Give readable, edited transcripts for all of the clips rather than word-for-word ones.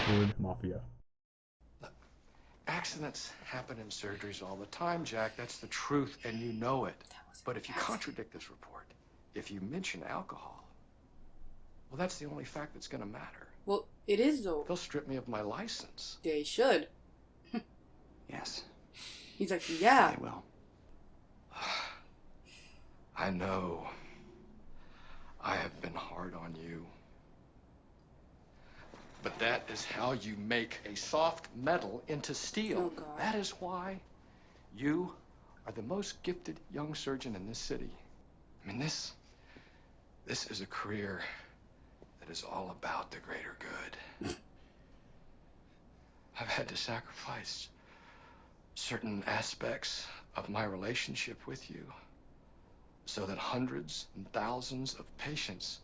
toward Mafia. Accidents happen in surgeries all the time, Jack. That's the truth, and you know it. But if you contradict this report, if you mention alcohol, well, that's the only fact that's going to matter. Well, it is, though. They'll strip me of my license. They should. Yes. He's like, yeah. They will. I know. I have been hard on you. But that is how you make a soft metal into steel. Oh, God. That is why you are the most gifted young surgeon in this city. I mean, this is a career that is all about the greater good. I've had to sacrifice certain aspects of my relationship with you so that hundreds and thousands of patients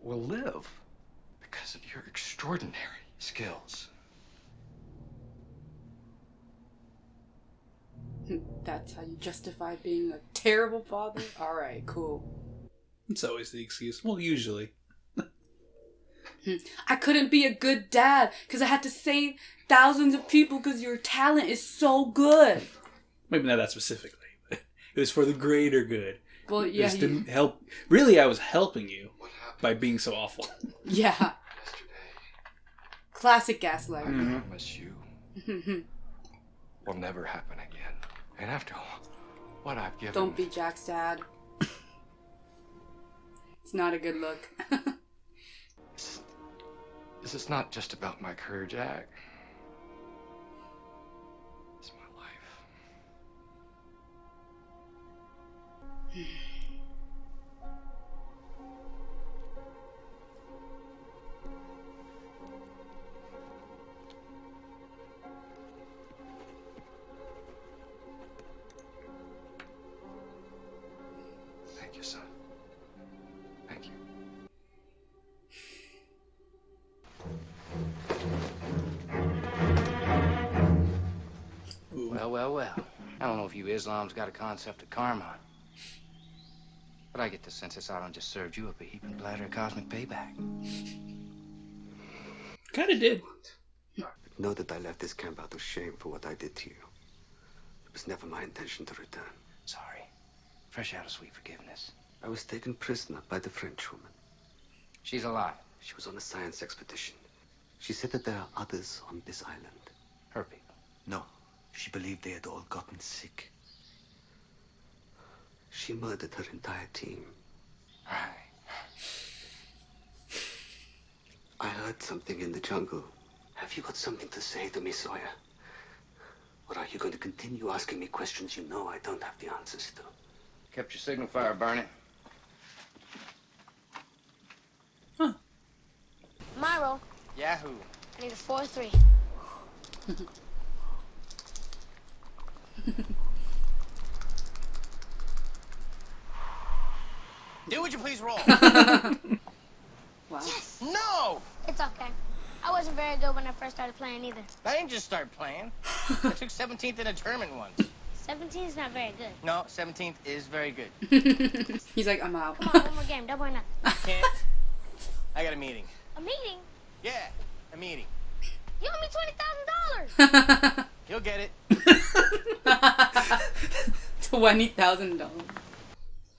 will live because of your extraordinary skills. That's how you justify being a terrible father? Alright, cool. It's always the excuse. Well, usually. I couldn't be a good dad because I had to save thousands of people because your talent is so good. Maybe not that specifically, but it was for the greater good. Well, yeah. This didn't help. Really, I was helping you by being so awful. Yeah. Classic gaslighting. I promise you will never happen again. And after all, what I've given... Don't be Jack's dad. It's not a good look. This is not just about my career, Jack. It's my life. Thank you, son. Thank you. Well. I don't know if you Islam's got a concept of karma. But I get the sense this island just served you up a heaping platter of cosmic payback. Kind of did. Know that I left this camp out of shame for what I did to you. It was never my intention to return. Sorry. Fresh out of sweet forgiveness. I was taken prisoner by the French woman. She's alive. She was on a science expedition. She said that there are others on this island. Her people. No. She believed they had all gotten sick. She murdered her entire team. Right. I heard something in the jungle. Have you got something to say to me, Sawyer? Or are you going to continue asking me questions you know I don't have the answers to? Kept your signal fire burning. My roll. Yahoo. I need a 4-3. Do would you please roll? Wow. Yes! No! It's okay. I wasn't very good when I first started playing either. I didn't just start playing. I took 17th in a tournament once. 17 is not very good. No, 17th is very good. He's like, I'm out. Come on, one more game. Double or nothing. Can't. I got a meeting. A meeting? Yeah, a meeting. You owe me $20,000. You'll get it. $20,000.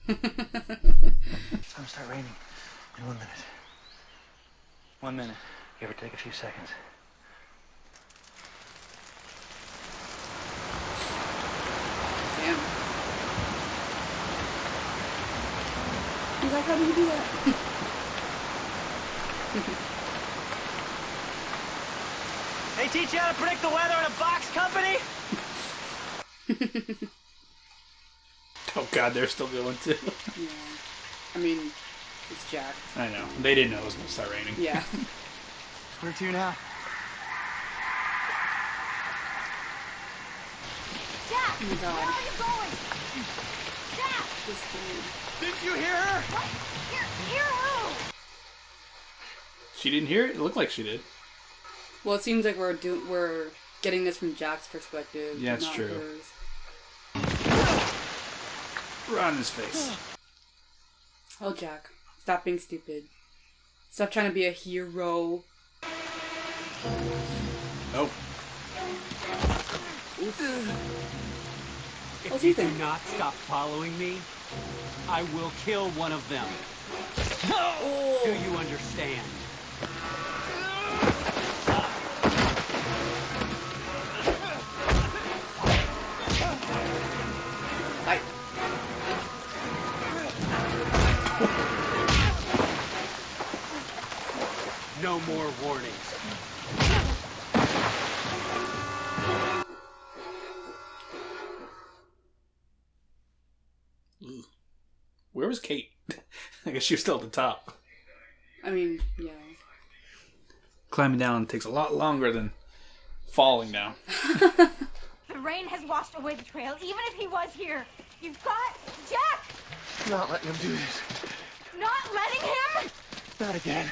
It's gonna start raining in 1 minute. 1 minute. Give or take a few seconds. Damn. He's like, how do you do that? They teach you how to predict the weather in a box company? Oh god, they're still going too. Yeah. I mean, it's Jack. I know. They didn't know it was going to start raining. Yeah. Where to now? Jack! Oh my God. Where are you going? Jack! This dude. Didn't you hear her? What? You're who? She didn't hear it? It looked like she did. Well, it seems like we're getting this from Jack's perspective. Yeah, it's not true. hers. Right on his face. Oh, Jack. Stop being stupid. Stop trying to be a hero. Oh. If you do not stop following me, I will kill one of them. Oh. Do you understand? Fight. No more warnings. Where was Kate? I guess she was still at the top. I mean, yeah. Climbing down takes a lot longer than falling down. The rain has washed away the trail, even if he was here. You've got Jack! Not letting him do this. Not letting him? Not again.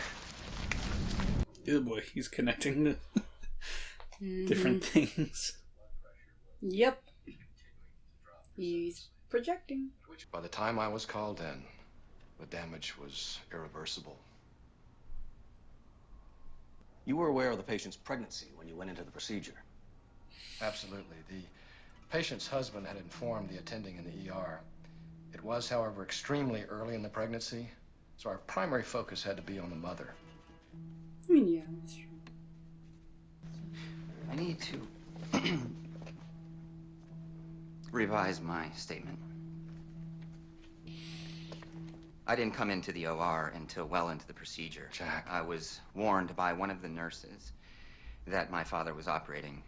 Oh boy, he's connecting the different things. Yep. He's projecting. By the time I was called in, the damage was irreversible. You were aware of the patient's pregnancy when you went into the procedure? Absolutely. The patient's husband had informed the attending in the ER. It was, however, extremely early in the pregnancy, so our primary focus had to be on the mother. I mean, yeah, that's true. I need to revise my statement. I didn't come into the OR until well into the procedure. Jack. I was warned by one of the nurses that my father was operating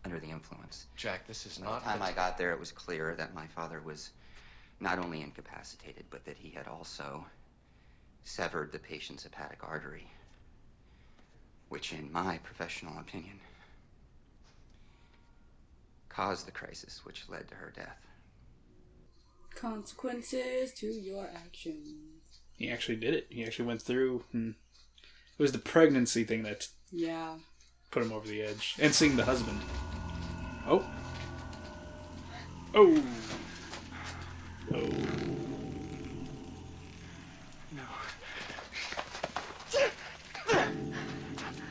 under the influence. Jack, this is By not... the time I got there, it was clear that my father was not only incapacitated, but that he had also severed the patient's hepatic artery, which, in my professional opinion, caused the crisis which led to her death. Consequences to your actions. He actually did it. He actually went through. And it was the pregnancy thing that put him over the edge. And seeing the husband. Oh. Oh. Oh. No.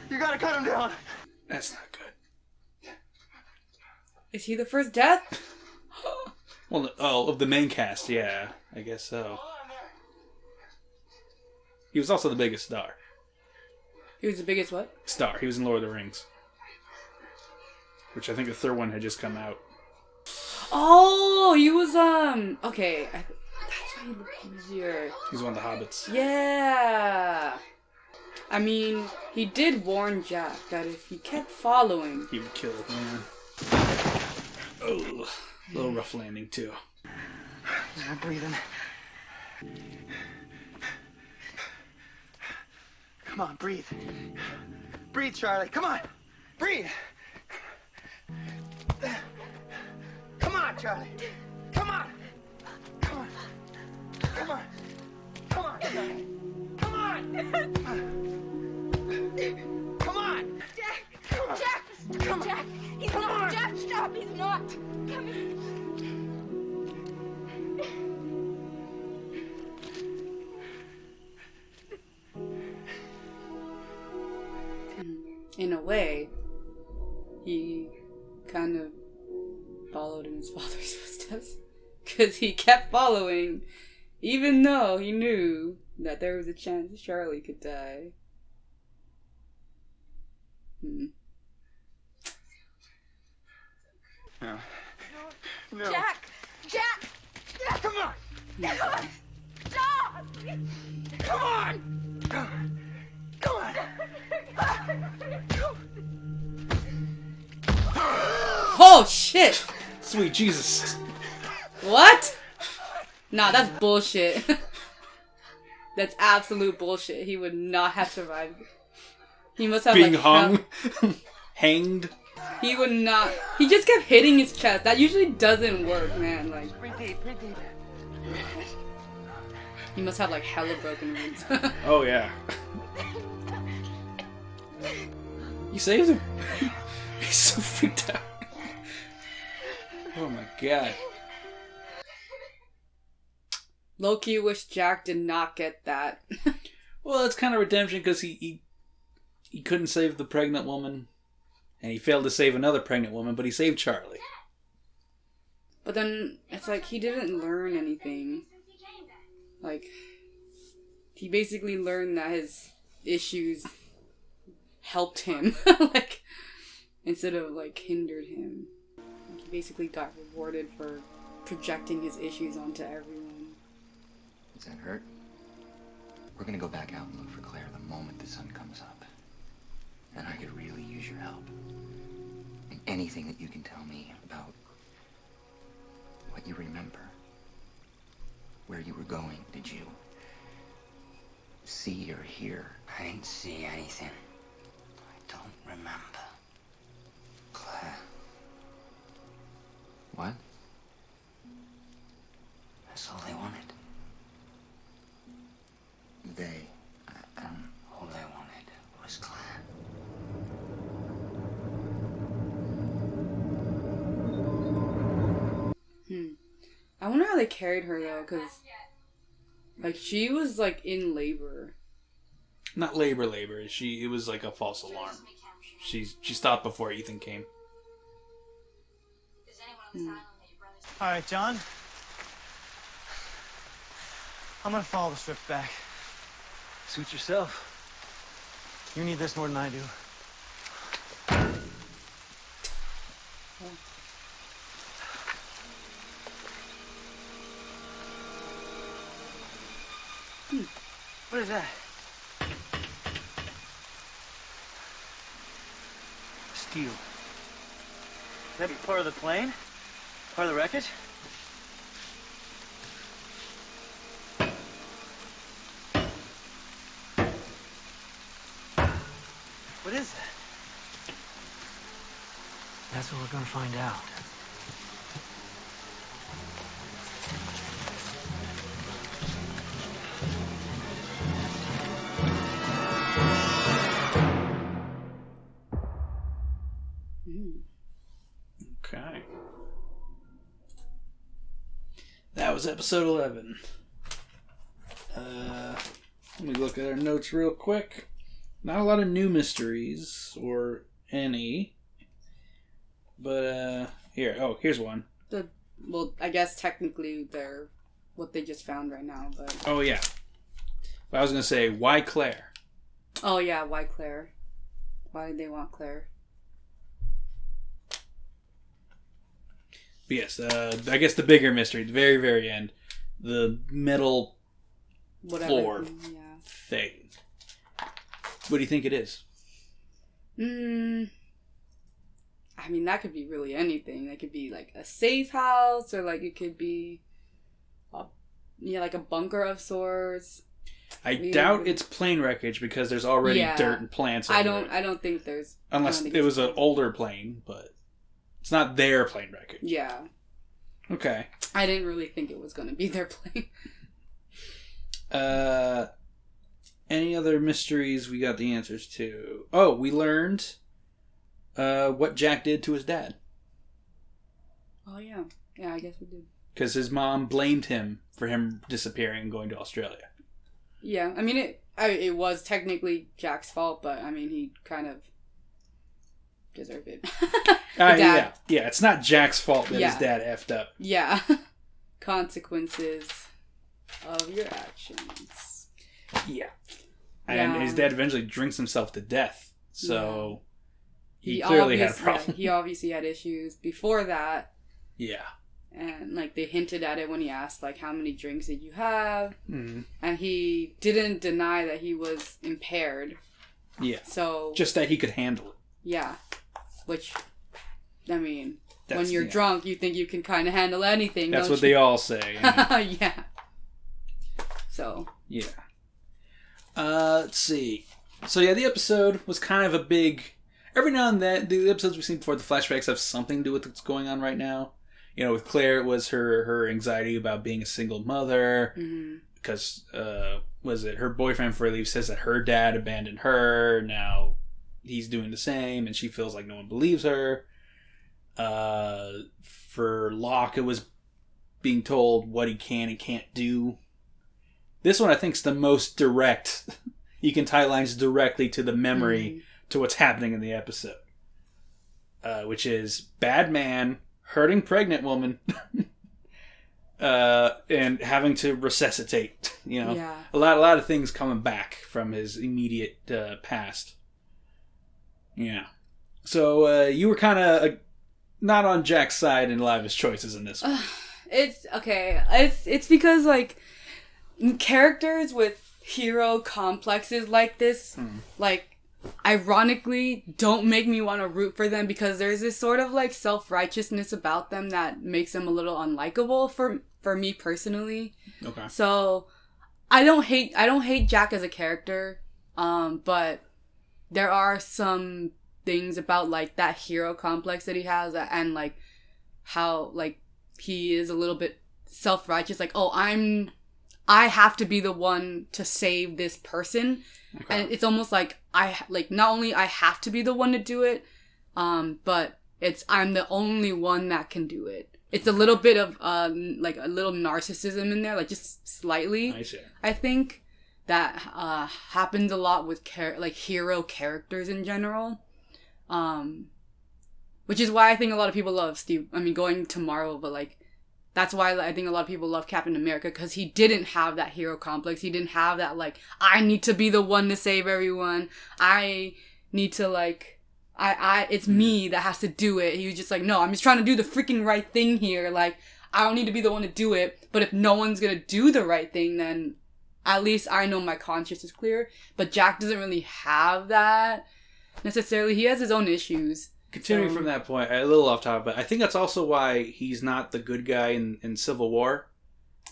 You gotta cut him down. That's not good. Is he the first death? Well, of the main cast, yeah. I guess so. He was also the biggest star. He was the biggest what? Star. He was in Lord of the Rings. Which I think the third one had just come out. Oh, he was, okay. That's why he looked familiar. He's one of the hobbits. Yeah. I mean, he did warn Jack that if he kept following... He would kill him, man. Oh, a little rough landing, too. He's not breathing. Come on, breathe. Breathe, Charlie. Come on. Breathe. Come on, Charlie. Come on. Come on. Come on. Come on, Charlie. Come on. Come on. Jack! Come on. Jack! Come on. Jack! He's Come not! on. Jack, stop! He's not! Come here. In a way, he kind of followed in his father's footsteps. Because he kept following, even though he knew that there was a chance Charlie could die. No. No. Jack! Jack! Come on. Stop! Come on. Come on. Come on. Oh shit! Sweet Jesus. What? Nah, that's bullshit. That's absolute bullshit. He would not have survived. He must have Being like hung. Hanged. He would not. He just kept hitting his chest. That usually doesn't work, man. Like, Breathe deep. Breathe deep. he must have like hella broken ribs. Oh, yeah. You saved him. He's so freaked out. Oh my god. Loki wish Jack did not get that. Well, it's kind of redemption because he couldn't save the pregnant woman. And he failed to save another pregnant woman, but he saved Charlie. But then it's like he didn't learn anything. Like, he basically learned that his issues helped him, like, instead of, like, hindered him. Like, he basically got rewarded for projecting his issues onto everyone. Does that hurt? We're gonna go back out and look for Claire the moment the sun comes up. And I could really use your help. And anything that you can tell me about what you remember. Where you were going, did you see or hear? I didn't see anything. I don't remember. Claire. What? That's all they wanted. They. All they wanted was Claire. I wonder how they carried her, though, because, like, she was, like, in labor. Not labor. It was like a false alarm. She stopped before Ethan came. All right, John. I'm gonna follow the strip back. Suit yourself. You need this more than I do. What is that? Steel. That be part of the plane? Part of the wreckage? What is that? That's what we're gonna find out. Okay. That was episode 11. Let me look at our notes real quick. Not a lot of new mysteries, or any. But, here's one. Well, I guess technically they're what they just found right now, but... Oh, yeah. But I was going to say, why Claire? Oh, yeah, why Claire? Why did they want Claire? But yes, I guess the bigger mystery, the very, very end, the metal floor thing. What do you think it is? I mean, that could be really anything. That could be like a safe house, or like it could be, like a bunker of sorts. I doubt it's plane wreckage because there's already dirt and plants. I don't think there's. Unless it was an older plane, but it's not their plane wreckage. Yeah. Okay. I didn't really think it was going to be their plane. Any other mysteries we got the answers to? Oh, we learned what Jack did to his dad. Oh, yeah. Yeah, I guess we did. Because his mom blamed him for him disappearing and going to Australia. Yeah, I mean, it was technically Jack's fault, but, I mean, he kind of deserved it. Yeah, it's not Jack's fault that his dad effed up. Yeah. Consequences of your actions. Yeah. And his dad eventually drinks himself to death. So he clearly had a problem. He obviously had issues before that. Yeah. And, like, they hinted at it when he asked, like, how many drinks did you have? Mm-hmm. And he didn't deny that he was impaired. Yeah. So... just that he could handle it. Yeah. Which, I mean, when you're drunk, you think you can kind of handle anything, That's what they all say. Yeah. So. Yeah. Let's see. So, yeah, the episode was kind of a big... Every now and then, the episodes we've seen before, the flashbacks have something to do with what's going on right now. You know, with Claire, it was her anxiety about being a single mother. Mm-hmm. Because, her boyfriend for leave says that her dad abandoned her. Now he's doing the same, and she feels like no one believes her. For Locke, it was being told what he can and can't do. This one, I think, is the most direct. You can tie lines directly to the memory to what's happening in the episode. which is bad man hurting pregnant woman and having to resuscitate. Yeah. a lot of things coming back from his immediate past. Yeah. So you were kind of not on Jack's side in a lot of his choices in this one. It's okay. It's because like characters with hero complexes like this, like ironically, don't make me want to root for them because there's this sort of like self-righteousness about them that makes them a little unlikable for me personally. Okay. So I don't hate Jack as a character, but there are some things about like that hero complex that he has and like how like he is a little bit self-righteous, like, oh, I have to be the one to save this person. Okay. And it's almost like not only I have to be the one to do it, but I'm the only one that can do it. It's a little bit of like a little narcissism in there, like just slightly. I see. I think that happens a lot with like hero characters in general, which is why I think a lot of people love going to Marvel, but like that's why I think a lot of people love Captain America, because he didn't have that hero complex. He didn't have that like I need to be the one to save everyone. I need to like. It's me that has to do it. He was just like, no, I'm just trying to do the freaking right thing here. Like, I don't need to be the one to do it. But if no one's gonna do the right thing, then at least I know my conscience is clear. But Jack doesn't really have that necessarily. He has his own issues. Continuing from that point, a little off topic, but I think that's also why he's not the good guy in Civil War.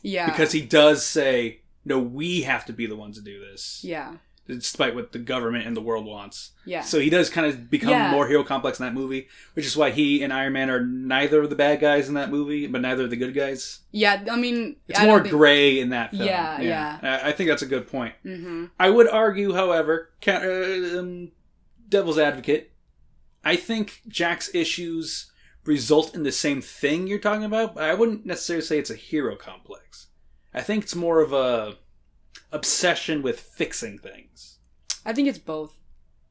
Yeah. Because he does say, no, we have to be the ones to do this. Yeah. Despite what the government and the world wants. Yeah. So he does kind of become more hero complex in that movie, which is why he and Iron Man are neither of the bad guys in that movie, but neither of the good guys. Yeah, I mean... It's more gray in that film. Yeah. I think that's a good point. Mm-hmm. I would argue, however, devil's advocate, I think Jack's issues result in the same thing you're talking about, but I wouldn't necessarily say it's a hero complex. I think it's more of a obsession with fixing things. I think it's both.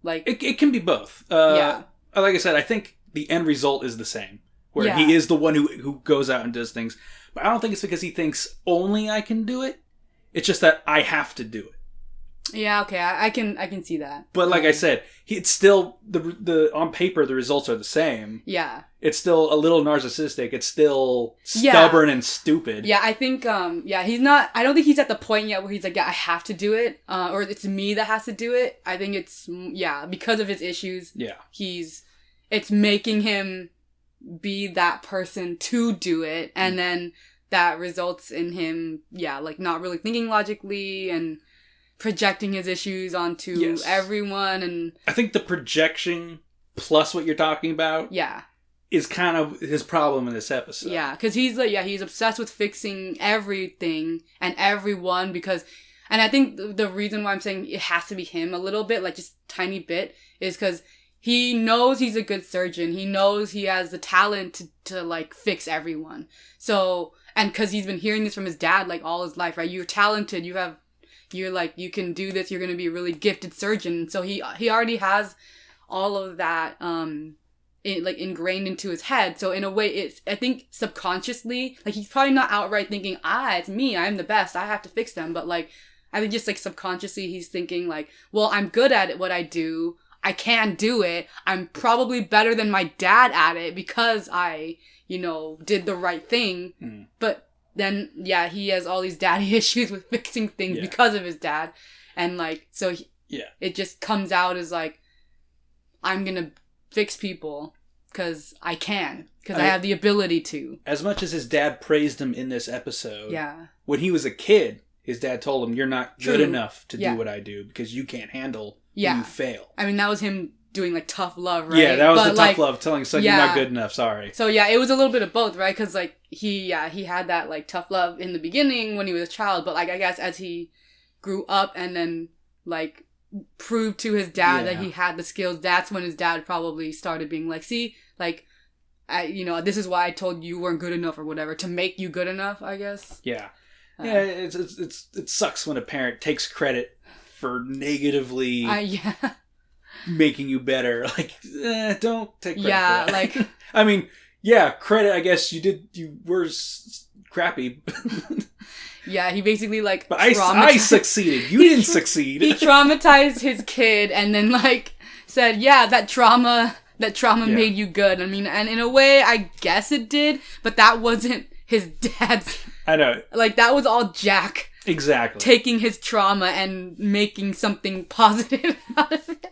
Like it can be both. Like I said, I think the end result is the same, where he is the one who goes out and does things. But I don't think it's because he thinks only I can do it. It's just that I have to do it. Yeah, okay, I can see that. But like I said, it's still the on paper the results are the same. Yeah. It's still a little narcissistic. It's still stubborn and stupid. Yeah, I think he's not. I don't think he's at the point yet where he's like, yeah, I have to do it, or it's me that has to do it. I think it's because of his issues. Yeah. It's making him be that person to do it, and then that results in him like not really thinking logically and projecting his issues onto everyone. And I think the projection plus what you're talking about is kind of his problem in this episode. Yeah, because he's like, he's obsessed with fixing everything and everyone and I think the reason why I'm saying it has to be him a little bit, like just tiny bit, is because he knows he's a good surgeon. He knows he has the talent to like fix everyone. So, and because he's been hearing this from his dad like all his life, right? You're talented. You're like, you can do this. You're going to be a really gifted surgeon. So he already has all of that, ingrained into his head. So in a way, I think subconsciously, like he's probably not outright thinking, it's me. I'm the best. I have to fix them. But like, I think just like subconsciously he's thinking like, well, I'm good at it, what I do. I can do it. I'm probably better than my dad at it because I, did the right thing. But then, he has all these daddy issues with fixing things because of his dad. And, like, so it just comes out as, like, I'm going to fix people because I can. Because I have the ability to. As much as his dad praised him in this episode, when he was a kid, his dad told him, you're not good enough to do what I do because you can't handle when you fail. I mean, that was him doing, like, tough love, right? Yeah, that was the tough love, telling son, you're not good enough, sorry. So, it was a little bit of both, right? Because, like, he had that, like, tough love in the beginning when he was a child, but, like, I guess as he grew up and then, like, proved to his dad that he had the skills, that's when his dad probably started being like, see, like, this is why I told you weren't good enough or whatever, to make you good enough, I guess. Yeah. It sucks when a parent takes credit for negatively making you better. Like, don't take credit Yeah, for that. like... I mean, yeah, credit, I guess you were crappy. Yeah, he basically, like, but I succeeded. You didn't succeed. He traumatized his kid and then, like, said, yeah, that trauma made you good. I mean, and in a way, I guess it did, but that wasn't his dad's... I know. Like, that was all Jack. Exactly. Taking his trauma and making something positive out of it.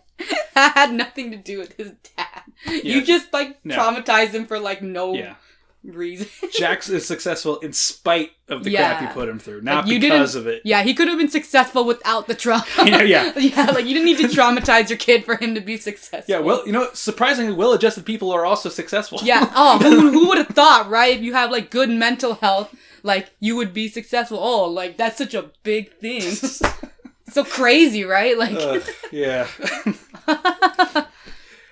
That had nothing to do with his dad. Yeah. You just, like, traumatized him for, like, no reason. Jax is successful in spite of the crap you put him through, not like, because of it. Yeah, he could have been successful without the trauma. Yeah, like, you didn't need to traumatize your kid for him to be successful. Yeah, well, surprisingly, well-adjusted people are also successful. Yeah, oh, who would have thought, right? If you have, like, good mental health, like, you would be successful. Oh, like, that's such a big thing. So crazy, right? Like, yeah.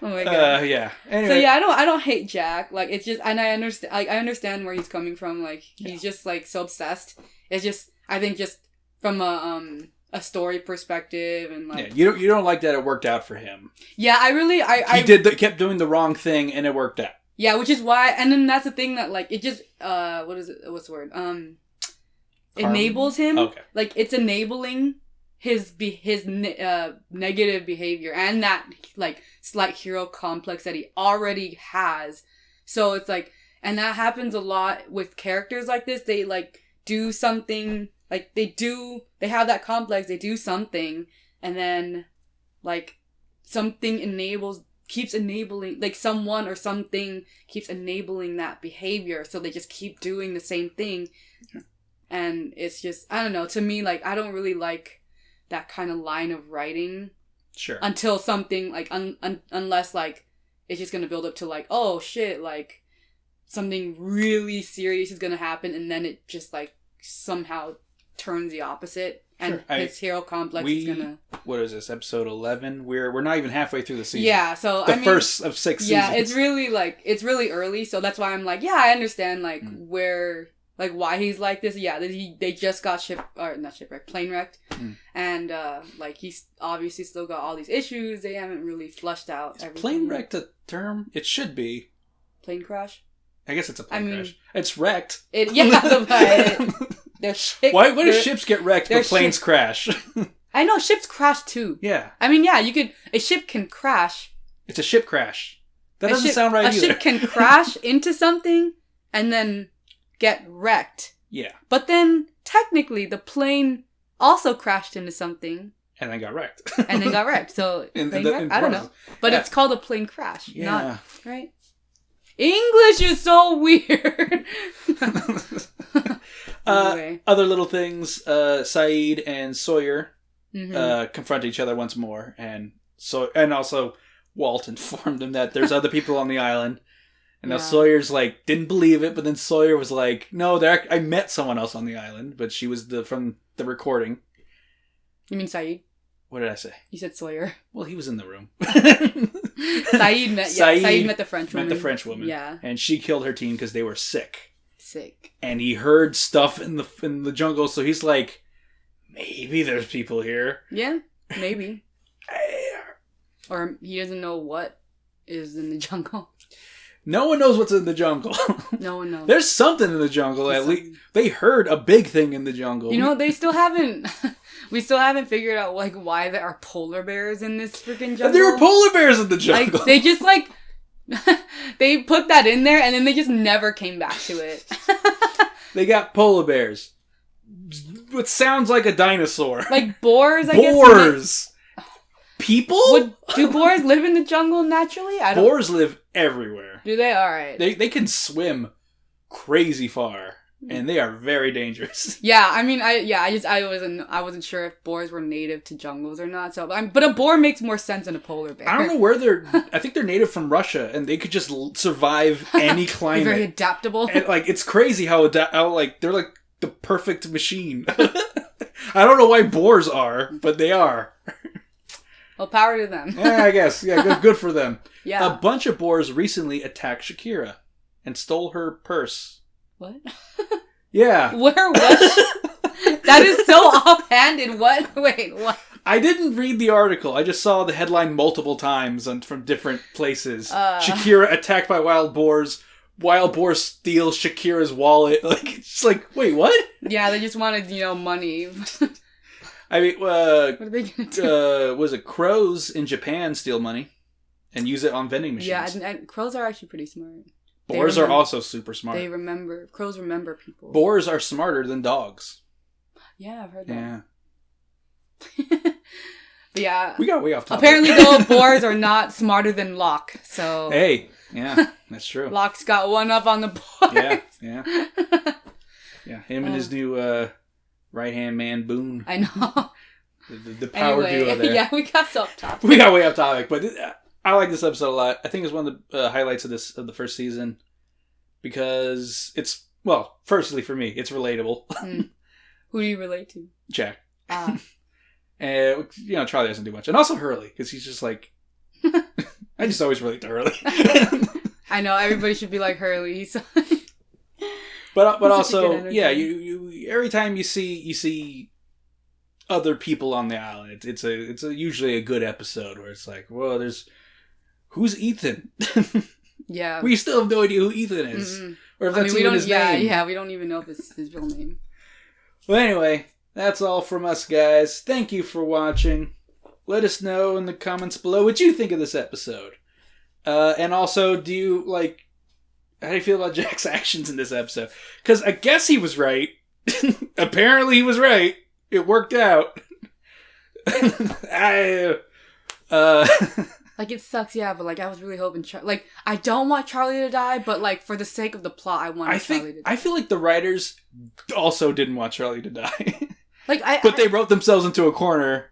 Oh my god. Yeah. Anyway. So yeah, I don't hate Jack. Like, it's just, and I understand. Like, I understand where he's coming from. Like, he's just like so obsessed. It's just, I think, just from a story perspective and like. Yeah, you don't like that it worked out for him. Yeah, he kept doing the wrong thing and it worked out. Yeah, which is why, and then that's the thing that like it just what's the word enables him. Okay. Like, it's enabling his negative behavior and that like slight hero complex that he already has. So it's like, and that happens a lot with characters like this. They like do something, like they have that complex, they do something, and then like something keeps enabling, like someone or something keeps enabling that behavior. So they just keep doing the same thing. And it's just, I don't know, to me, like, I don't really like that kind of line of writing. Sure. Until something, like, unless, like, it's just going to build up to, like, oh, shit, like, something really serious is going to happen, and then it just, like, somehow turns the opposite. And his hero complex is going to... What is this, episode 11? We're not even halfway through the season. Yeah, so, first of 6 seasons. Yeah, it's really, like, it's really early, so that's why I'm like, yeah, I understand, like, where... Like, why he's like this. Yeah, they just got plane wrecked. And, like, he's obviously still got all these issues. They haven't really flushed out everything. Plane wrecked a term? It should be. Plane crash? I guess it's a plane crash. It's wrecked. Why do ships get wrecked but planes crash? I know, ships crash too. Yeah. I mean, yeah, a ship can crash. It's a ship crash. That doesn't sound right either. A ship can crash into something and then get wrecked. Yeah. But then, technically, the plane also crashed into something. And then got wrecked. So, I don't know. But it's called a plane crash. Yeah. Not, right? English is so weird. Anyway. Other little things. Saeed and Sawyer confront each other once more. And also, Walt informed them that there's other people on the island. And now Sawyer's like, didn't believe it, but then Sawyer was like, no, I met someone else on the island, but she was from the recording. You mean Saeed? What did I say? You said Sawyer. Well, he was in the room. Saeed met the French woman. Met the French woman. Yeah. And she killed her team because they were sick. Sick. And he heard stuff in the jungle, so he's like, maybe there's people here. Yeah, maybe. Or he doesn't know what is in the jungle. No one knows what's in the jungle. No one knows. There's something in the jungle. At least they heard a big thing in the jungle. They still haven't. We still haven't figured out like why there are polar bears in this freaking jungle. There were polar bears in the jungle. Like, they just like they put that in there and then they just never came back to it. They got polar bears. What sounds like a dinosaur. Like boars. I guess. Boars. People? Do boars live in the jungle naturally? Boars live everywhere. Do they? All right. They can swim crazy far, and they are very dangerous. Yeah, I mean, I wasn't sure if boars were native to jungles or not. So, but a boar makes more sense than a polar bear. I don't know where they're. I think they're native from Russia, and they could just survive any climate. Very adaptable. And like, it's crazy how like they're like the perfect machine. I don't know why boars are, but they are. Well, power to them. Yeah, I guess. Yeah, good for them. Yeah. A bunch of boars recently attacked Shakira and stole her purse. What? Yeah. Where was she? That is so offhanded. What? Wait, what? I didn't read the article. I just saw the headline multiple times from different places. Shakira attacked by wild boars. Wild boar steals Shakira's wallet. Like, it's like, wait, what? Yeah, they just wanted, money. I mean, what are they gonna do? Was it crows in Japan steal money and use it on vending machines? Yeah, and crows are actually pretty smart. Boars are also super smart. Crows remember people. Boars are smarter than dogs. Yeah, I've heard that. Yeah. But yeah. We got way off topic. Apparently, though, boars are not smarter than Locke, so... Hey, yeah, that's true. Locke's got one up on the board. Yeah. Yeah, him and his new right-hand man, Boone. I know. The power duo there. Yeah, we got off topic. We got way off topic, but I like this episode a lot. I think it's one of the highlights of the first season because it's, well, firstly for me, it's relatable. Who do you relate to? Jack. And, Charlie doesn't do much. And also Hurley, because he's just like... I just always relate to Hurley. I know, everybody should be like Hurley. But also, yeah, you every time you see other people on the island, it's usually a good episode where it's like, well, who's Ethan? Yeah. We still have no idea who Ethan is. Mm-hmm. Or if that's even his name. Yeah, we don't even know if it's his real name. Well, anyway, that's all from us, guys. Thank you for watching. Let us know in the comments below what you think of this episode. And also, how do you feel about Jack's actions in this episode? Because I guess he was right. Apparently he was right. It worked out. It sucks, yeah, but I was really hoping I don't want Charlie to die, but for the sake of the plot, I want Charlie to die. I feel like the writers also didn't want Charlie to die. But they wrote themselves into a corner.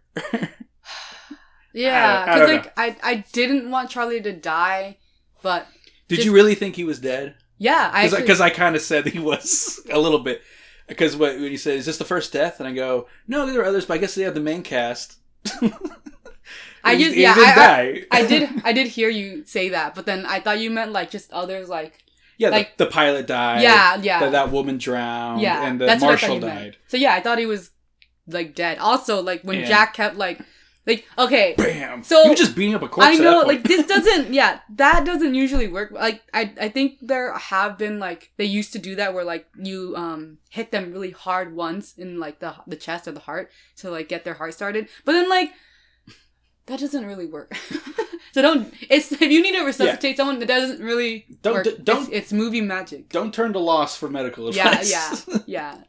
Yeah, because I didn't want Charlie to die, but did you really think he was dead? Yeah, because I kind of said he was a little bit. Because when you said, "Is this the first death?" and I go, "No, there are others, but I guess they have the main cast." I did hear you say that, but then I thought you meant just others the pilot died. Yeah. That woman drowned. Yeah, and the marshal died. So yeah, I thought he was dead. Also, when Jack kept okay. Bam. So you were just beating up a corpse. I know, this doesn't. Yeah, that doesn't usually work. I think there have been they used to do that where you hit them really hard once in the chest or the heart to get their heart started. But then that doesn't really work. So if you need to resuscitate someone, that doesn't really work. It's movie magic. Don't turn to Lost for medical advice. Yeah.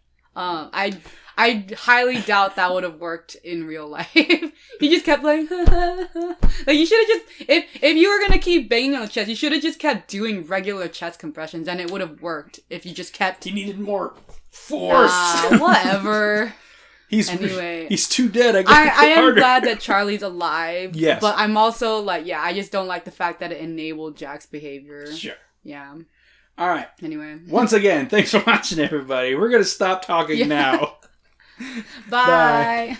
I highly doubt that would have worked in real life. He just kept you should have just if you were gonna keep banging on the chest, you should have just kept doing regular chest compressions, and it would have worked if you just kept. He needed more force. Whatever. He's too dead. I am glad that Charlie's alive. Yes, but I'm also I just don't like the fact that it enabled Jack's behavior. Sure. Yeah. All right. Anyway. Once again, thanks for watching, everybody. We're gonna stop talking now. Bye.